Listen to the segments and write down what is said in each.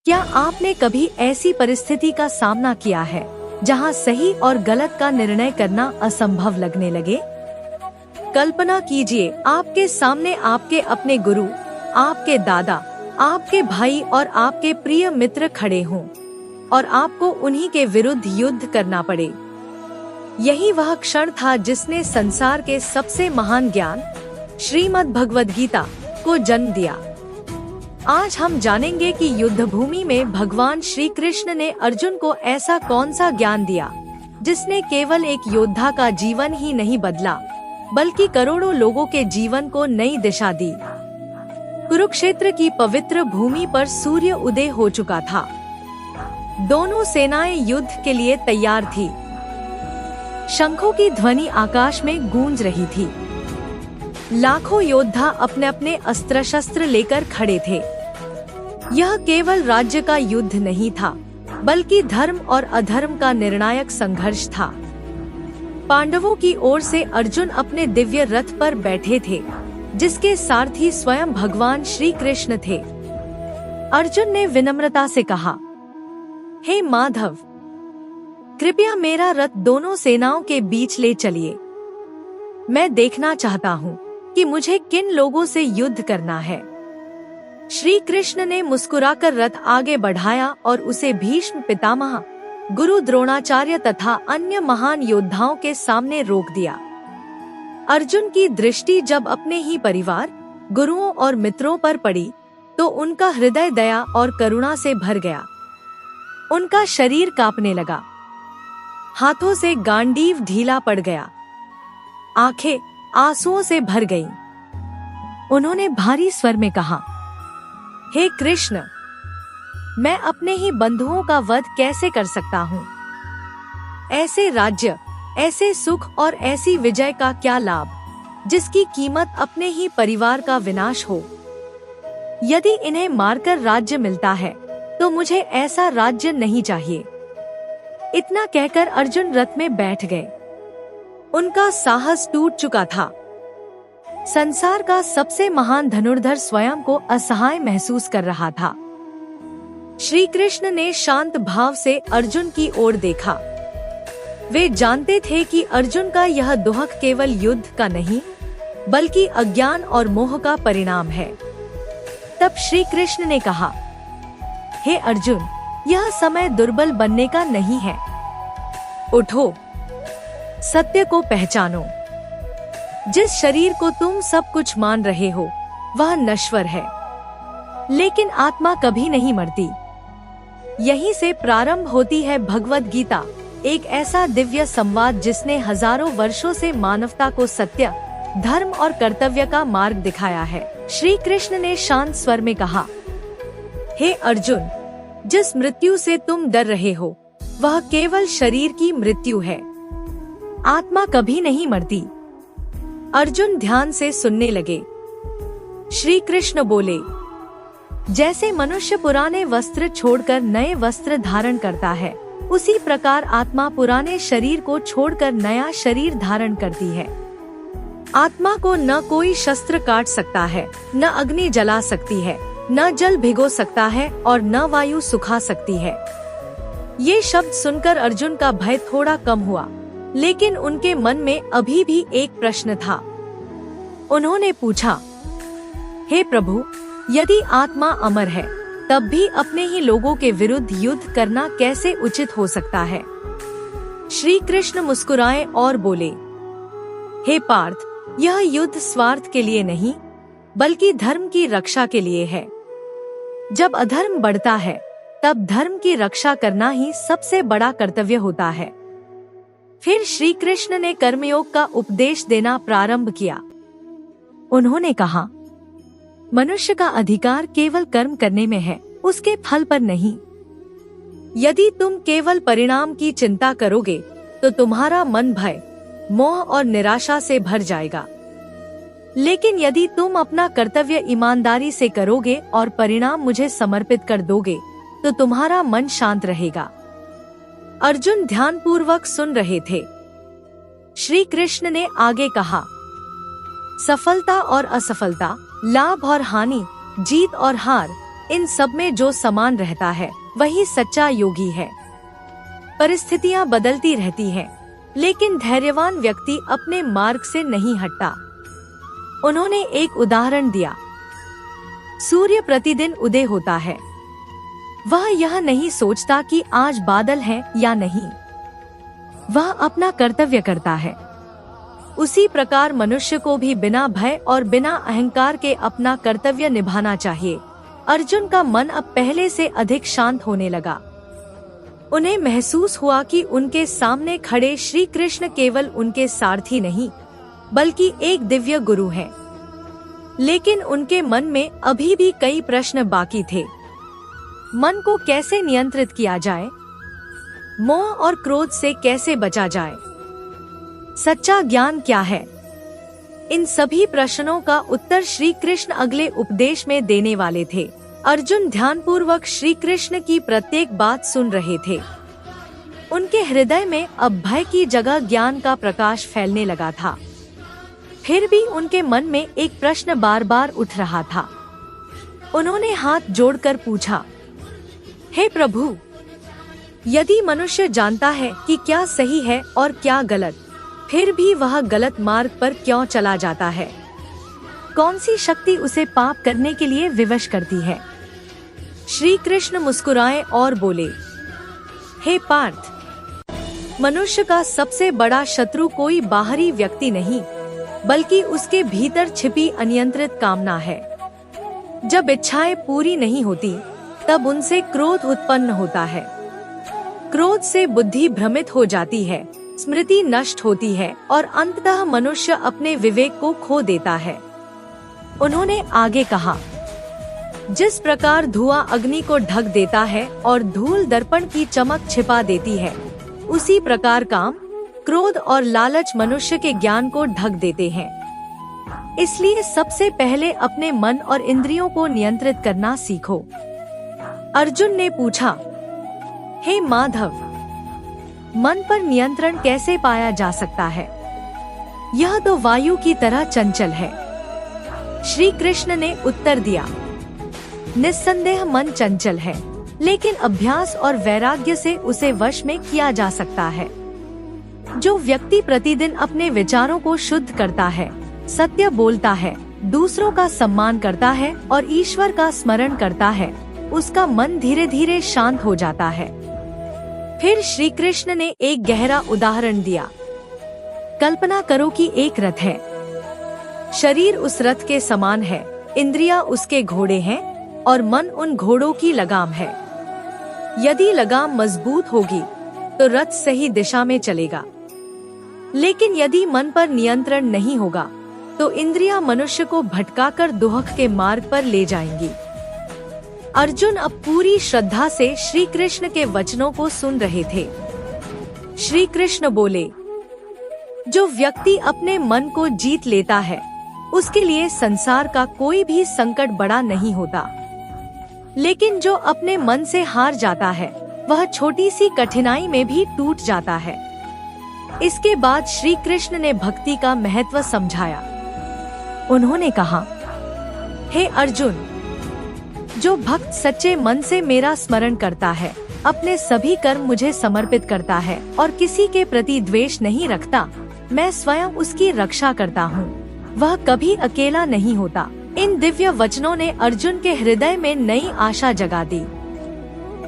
क्या आपने कभी ऐसी परिस्थिति का सामना किया है जहां सही और गलत का निर्णय करना असंभव लगने लगे? कल्पना कीजिए, आपके सामने आपके अपने गुरु, आपके दादा, आपके भाई और आपके प्रिय मित्र खड़े हों और आपको उन्हीं के विरुद्ध युद्ध करना पड़े। यही वह क्षण था जिसने संसार के सबसे महान ज्ञान, श्रीमद् भगवद गीता को जन्म दिया। आज हम जानेंगे कि युद्ध भूमि में भगवान श्री कृष्ण ने अर्जुन को ऐसा कौन सा ज्ञान दिया जिसने केवल एक योद्धा का जीवन ही नहीं बदला, बल्कि करोड़ों लोगों के जीवन को नई दिशा दी। कुरुक्षेत्र की पवित्र भूमि पर सूर्य उदय हो चुका था। दोनों सेनाएं युद्ध के लिए तैयार थी। शंखों की ध्वनि आकाश में गूंज रही थी। लाखों योद्धा अपने अपने अस्त्र शस्त्र लेकर खड़े थे। यह केवल राज्य का युद्ध नहीं था, बल्कि धर्म और अधर्म का निर्णायक संघर्ष था। पांडवों की ओर से अर्जुन अपने दिव्य रथ पर बैठे थे, जिसके सारथी स्वयं भगवान श्री कृष्ण थे। अर्जुन ने विनम्रता से कहा, हे माधव, कृपया मेरा रथ दोनों सेनाओं के बीच ले चलिए। मैं देखना चाहता हूँ कि मुझे किन लोगों से युद्ध करना है। श्री कृष्ण ने मुस्कुराकर रथ आगे बढ़ाया और उसे भीष्म पितामह, गुरु द्रोणाचार्य तथा अन्य महान योद्धाओं के सामने रोक दिया। अर्जुन की दृष्टि जब अपने ही परिवार, गुरुओं और मित्रों पर पड़ी, तो उनका हृदय दया और करुणा से भर गया। उनका शरीर कांपने लगा, हाथों से गांडीव ढीला पड़ गया, आंखें आंसुओं से भर गईं। उन्होंने भारी स्वर में कहा, हे कृष्ण, मैं अपने ही बंधुओं का वध कैसे कर सकता हूँ? ऐसे राज्य, ऐसे सुख और ऐसी विजय का क्या लाभ, जिसकी कीमत अपने ही परिवार का विनाश हो? यदि इन्हें मारकर राज्य मिलता है, तो मुझे ऐसा राज्य नहीं चाहिए। इतना कहकर अर्जुन रथ में बैठ गए। उनका साहस टूट चुका था। संसार का सबसे महान धनुर्धर स्वयं को असहाय महसूस कर रहा था। श्री कृष्ण ने शांत भाव से अर्जुन की ओर देखा। वे जानते थे कि अर्जुन का यह दुहक केवल युद्ध का नहीं, बल्कि अज्ञान और मोह का परिणाम है। तब श्री कृष्ण ने कहा, हे अर्जुन, यह समय दुर्बल बनने का नहीं है। उठो, सत्य को पहचानो। जिस शरीर को तुम सब कुछ मान रहे हो, वह नश्वर है, लेकिन आत्मा कभी नहीं मरती। यहीं से प्रारंभ होती है भगवद गीता, एक ऐसा दिव्य संवाद जिसने हजारों वर्षों से मानवता को सत्य, धर्म और कर्तव्य का मार्ग दिखाया है। श्री कृष्ण ने शांत स्वर में कहा, हे अर्जुन, जिस मृत्यु से तुम डर रहे हो, वह केवल शरीर की मृत्यु है। आत्मा कभी नहीं मरती। अर्जुन ध्यान से सुनने लगे। श्री कृष्ण बोले, जैसे मनुष्य पुराने वस्त्र छोड़कर नए वस्त्र धारण करता है, उसी प्रकार आत्मा पुराने शरीर को छोड़कर नया शरीर धारण करती है। आत्मा को न कोई शस्त्र काट सकता है, न अग्नि जला सकती है, न जल भिगो सकता है और न वायु सुखा सकती है। ये शब्द सुनकर अर्जुन का भय थोड़ा कम हुआ, लेकिन उनके मन में अभी भी एक प्रश्न था। उन्होंने पूछा, हे प्रभु, यदि आत्मा अमर है, तब भी अपने ही लोगों के विरुद्ध युद्ध करना कैसे उचित हो सकता है? श्री कृष्ण मुस्कुराए और बोले, हे पार्थ, यह युद्ध स्वार्थ के लिए नहीं, बल्कि धर्म की रक्षा के लिए है। जब अधर्म बढ़ता है, तब धर्म की रक्षा करना ही सबसे बड़ा कर्तव्य होता है। फिर श्री कृष्ण ने कर्मयोग का उपदेश देना प्रारंभ किया। उन्होंने कहा, मनुष्य का अधिकार केवल कर्म करने में है, उसके फल पर नहीं। यदि तुम केवल परिणाम की चिंता करोगे, तो तुम्हारा मन भय, मोह और निराशा से भर जाएगा। लेकिन यदि तुम अपना कर्तव्य ईमानदारी से करोगे और परिणाम मुझे समर्पित कर दोगे, तो तुम्हारा मन शांत रहेगा। अर्जुन ध्यानपूर्वक सुन रहे थे। श्री कृष्ण ने आगे कहा, सफलता और असफलता, लाभ और हानि, जीत और हार, इन सब में जो समान रहता है वही सच्चा योगी है। परिस्थितियां बदलती रहती हैं, लेकिन धैर्यवान व्यक्ति अपने मार्ग से नहीं हटता। उन्होंने एक उदाहरण दिया। सूर्य प्रतिदिन उदय होता है। वह यह नहीं सोचता कि आज बादल है या नहीं। वह अपना कर्तव्य करता है। उसी प्रकार मनुष्य को भी बिना भय और बिना अहंकार के अपना कर्तव्य निभाना चाहिए। अर्जुन का मन अब पहले से अधिक शांत होने लगा। उन्हें महसूस हुआ कि उनके सामने खड़े श्री कृष्ण केवल उनके सारथी नहीं, बल्कि एक दिव्य गुरु हैं। लेकिन उनके मन में अभी भी कई प्रश्न बाकी थे। मन को कैसे नियंत्रित किया जाए? मोह और क्रोध से कैसे बचा जाए? सच्चा ज्ञान क्या है? इन सभी प्रश्नों का उत्तर श्री कृष्ण अगले उपदेश में देने वाले थे। अर्जुन ध्यानपूर्वक श्री कृष्ण की प्रत्येक बात सुन रहे थे। उनके हृदय में अब भय की जगह ज्ञान का प्रकाश फैलने लगा था। फिर भी उनके मन में एक प्रश्न बार बार उठ रहा था। उन्होंने हाथ जोड़कर पूछा, हे प्रभु, यदि मनुष्य जानता है कि क्या सही है और क्या गलत, फिर भी वह गलत मार्ग पर क्यों चला जाता है? कौन सी शक्ति उसे पाप करने के लिए विवश करती है? श्री कृष्ण मुस्कुराए और बोले, हे पार्थ, मनुष्य का सबसे बड़ा शत्रु कोई बाहरी व्यक्ति नहीं, बल्कि उसके भीतर छिपी अनियंत्रित कामना है। जब इच्छाएं पूरी नहीं होती, तब उनसे क्रोध उत्पन्न होता है। क्रोध से बुद्धि भ्रमित हो जाती है, स्मृति नष्ट होती है और अंततः मनुष्य अपने विवेक को खो देता है। उन्होंने आगे कहा, जिस प्रकार धुआं अग्नि को ढक देता है और धूल दर्पण की चमक छिपा देती है, उसी प्रकार काम, क्रोध और लालच मनुष्य के ज्ञान को ढक देते हैं। इसलिए सबसे पहले अपने मन और इंद्रियों को नियंत्रित करना सीखो। अर्जुन ने पूछा, हे माधव, मन पर नियंत्रण कैसे पाया जा सकता है? यह तो वायु की तरह चंचल है। श्री कृष्ण ने उत्तर दिया, निस्संदेह मन चंचल है, लेकिन अभ्यास और वैराग्य से उसे वश में किया जा सकता है। जो व्यक्ति प्रतिदिन अपने विचारों को शुद्ध करता है, सत्य बोलता है, दूसरों का सम्मान करता है और ईश्वर का स्मरण करता है, उसका मन धीरे धीरे शांत हो जाता है। फिर श्री कृष्ण ने एक गहरा उदाहरण दिया। कल्पना करो कि एक रथ है। शरीर उस रथ के समान है, इंद्रियां उसके घोड़े हैं और मन उन घोड़ों की लगाम है। यदि लगाम मजबूत होगी तो रथ सही दिशा में चलेगा, लेकिन यदि मन पर नियंत्रण नहीं होगा तो इंद्रियां मनुष्य को भटकाकर दुहक के मार्ग पर ले जाएंगी। अर्जुन अब पूरी श्रद्धा से श्री कृष्ण के वचनों को सुन रहे थे। श्री कृष्ण बोले, जो व्यक्ति अपने मन को जीत लेता है, उसके लिए संसार का कोई भी संकट बड़ा नहीं होता। लेकिन जो अपने मन से हार जाता है, वह छोटी सी कठिनाई में भी टूट जाता है। इसके बाद श्री कृष्ण ने भक्ति का महत्व समझाया। उन्होंने कहा, हे अर्जुन, जो भक्त सच्चे मन से मेरा स्मरण करता है, अपने सभी कर्म मुझे समर्पित करता है और किसी के प्रति द्वेष नहीं रखता, मैं स्वयं उसकी रक्षा करता हूँ। वह कभी अकेला नहीं होता। इन दिव्य वचनों ने अर्जुन के हृदय में नई आशा जगा दी।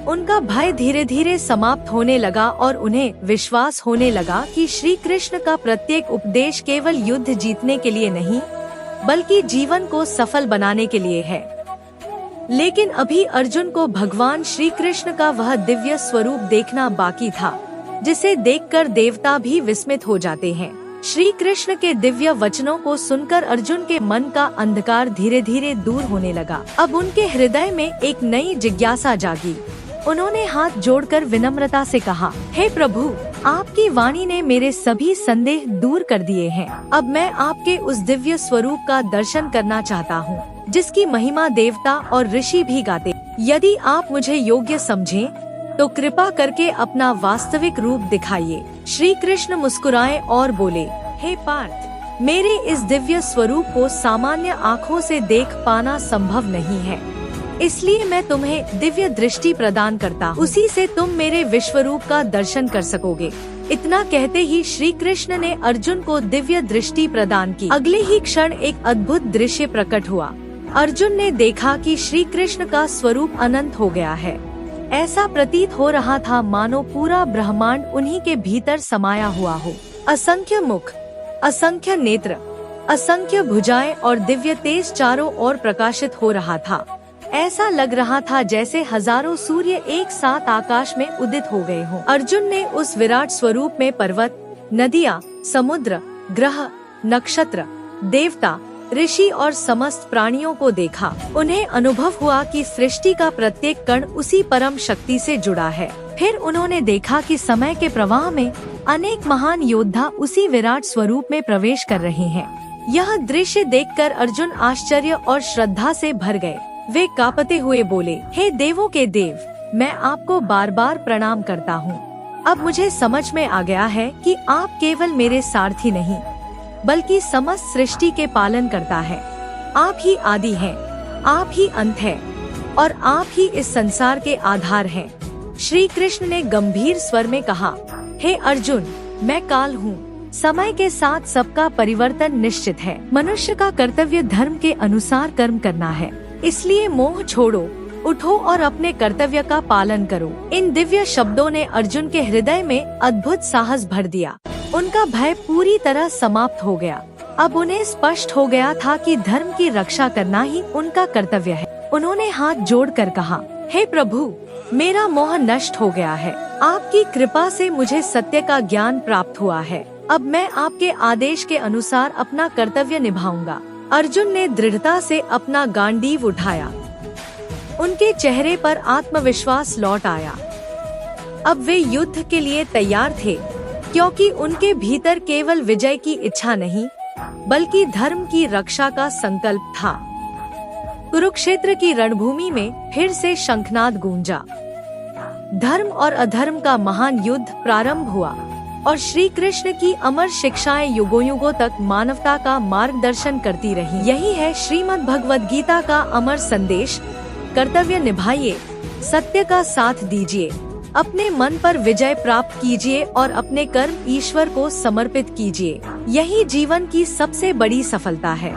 उनका भय धीरे धीरे समाप्त होने लगा और उन्हें विश्वास होने लगा कि श्री कृष्ण का प्रत्येक उपदेश केवल युद्ध जीतने के लिए नहीं, बल्कि जीवन को सफल बनाने के लिए है। लेकिन अभी अर्जुन को भगवान श्री कृष्ण का वह दिव्य स्वरूप देखना बाकी था, जिसे देखकर देवता भी विस्मित हो जाते हैं। श्री कृष्ण के दिव्य वचनों को सुनकर अर्जुन के मन का अंधकार धीरे धीरे दूर होने लगा। अब उनके हृदय में एक नई जिज्ञासा जागी। उन्होंने हाथ जोड़कर विनम्रता से कहा, हे प्रभु, आपकी वाणी ने मेरे सभी संदेह दूर कर दिए हैं। अब मैं आपके उस दिव्य स्वरूप का दर्शन करना चाहता हूँ, जिसकी महिमा देवता और ऋषि भी गाते। यदि आप मुझे योग्य समझें, तो कृपा करके अपना वास्तविक रूप दिखाइए। श्री कृष्ण मुस्कुराए और बोले, हे पार्थ, मेरे इस दिव्य स्वरूप को सामान्य आँखों से देख पाना संभव नहीं है। इसलिए मैं तुम्हें दिव्य दृष्टि प्रदान करता हूँ। उसी से तुम मेरे विश्वरूप का दर्शन कर सकोगे। इतना कहते ही श्री कृष्ण ने अर्जुन को दिव्य दृष्टि प्रदान की। अगले ही क्षण एक अद्भुत दृश्य प्रकट हुआ। अर्जुन ने देखा कि श्री कृष्ण का स्वरूप अनंत हो गया है। ऐसा प्रतीत हो रहा था मानो पूरा ब्रह्मांड उन्हीं के भीतर समाया हुआ हो। असंख्य मुख, असंख्य नेत्र, असंख्य भुजाएं और दिव्य तेज चारों ओर प्रकाशित हो रहा था। ऐसा लग रहा था जैसे हजारों सूर्य एक साथ आकाश में उदित हो गए हों। अर्जुन ने उस विराट स्वरूप में पर्वत, नदियाँ, समुद्र, ग्रह, नक्षत्र, देवता, ऋषि और समस्त प्राणियों को देखा। उन्हें अनुभव हुआ कि सृष्टि का प्रत्येक कण उसी परम शक्ति से जुड़ा है। फिर उन्होंने देखा कि समय के प्रवाह में अनेक महान योद्धा उसी विराट स्वरूप में प्रवेश कर रहे हैं। यह दृश्य देखकर अर्जुन आश्चर्य और श्रद्धा से भर गए। वे कांपते हुए बोले, हे देवों के देव, मैं आपको बार बार प्रणाम करता हूँ। अब मुझे समझ में आ गया है कि आप केवल मेरे सारथी नहीं, बल्कि समस्त सृष्टि के पालन करता है। आप ही आदि हैं, आप ही अंत है और आप ही इस संसार के आधार हैं। श्री कृष्ण ने गंभीर स्वर में कहा, हे अर्जुन, मैं काल हूँ। समय के साथ सबका परिवर्तन निश्चित है। मनुष्य का कर्तव्य धर्म के अनुसार कर्म करना है। इसलिए मोह छोड़ो, उठो और अपने कर्तव्य का पालन करो। इन दिव्य शब्दों ने अर्जुन के हृदय में अद्भुत साहस भर दिया। उनका भय पूरी तरह समाप्त हो गया। अब उन्हें स्पष्ट हो गया था कि धर्म की रक्षा करना ही उनका कर्तव्य है। उन्होंने हाथ जोड़कर कहा, हे प्रभु, मेरा मोह नष्ट हो गया है। आपकी कृपा से मुझे सत्य का ज्ञान प्राप्त हुआ है। अब मैं आपके आदेश के अनुसार अपना कर्तव्य निभाऊंगा। अर्जुन ने दृढ़ता से अपना गांडीव उठाया। उनके चेहरे पर आत्मविश्वास लौट आया। अब वे युद्ध के लिए तैयार थे, क्योंकि उनके भीतर केवल विजय की इच्छा नहीं, बल्कि धर्म की रक्षा का संकल्प था। कुरुक्षेत्र की रणभूमि में फिर से शंखनाद गूंजा। धर्म और अधर्म का महान युद्ध प्रारंभ हुआ और श्री कृष्ण की अमर शिक्षाएं युगों युगों तक मानवता का मार्गदर्शन करती रही। यही है श्रीमद् भगवद गीता का अमर संदेश। कर्तव्य निभाइए, सत्य का साथ दीजिए, अपने मन पर विजय प्राप्त कीजिए और अपने कर्म ईश्वर को समर्पित कीजिए। यही जीवन की सबसे बड़ी सफलता है।